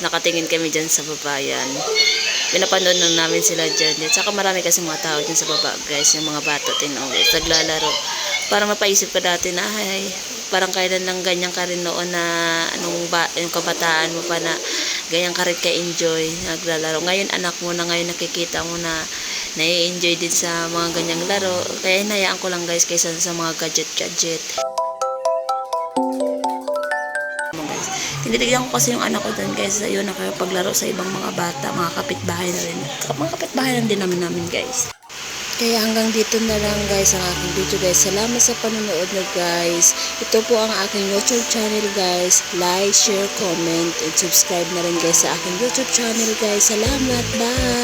nakatingin kami dyan sa babayan. Pinapanood lang namin sila dyan. At saka marami kasi mga tao dyan sa baba guys, yung mga bata din guys, naglalaro. Parang napaisip ko dati na ay, parang kailan lang ganyan ka rin noon na yung kabataan mo pa na ganyan ka rin ka-enjoy, naglalaro. Ngayon anak mo na, ngayon nakikita mo na nai-enjoy din sa mga ganyang laro. Kaya hinayaan ko lang guys kaysa sa mga gadget-gadget. Tinitigyan ko kasi yung anak ko doon guys, yun nakapaglaro sa ibang mga bata, mga kapitbahay na rin. Mga kapitbahay lang din namin guys. Kaya hanggang dito na lang guys ang aking video guys. Salamat sa panonood na guys. Ito po ang aking YouTube channel guys. Like, share, comment, and subscribe na rin guys sa aking YouTube channel guys. Salamat, bye!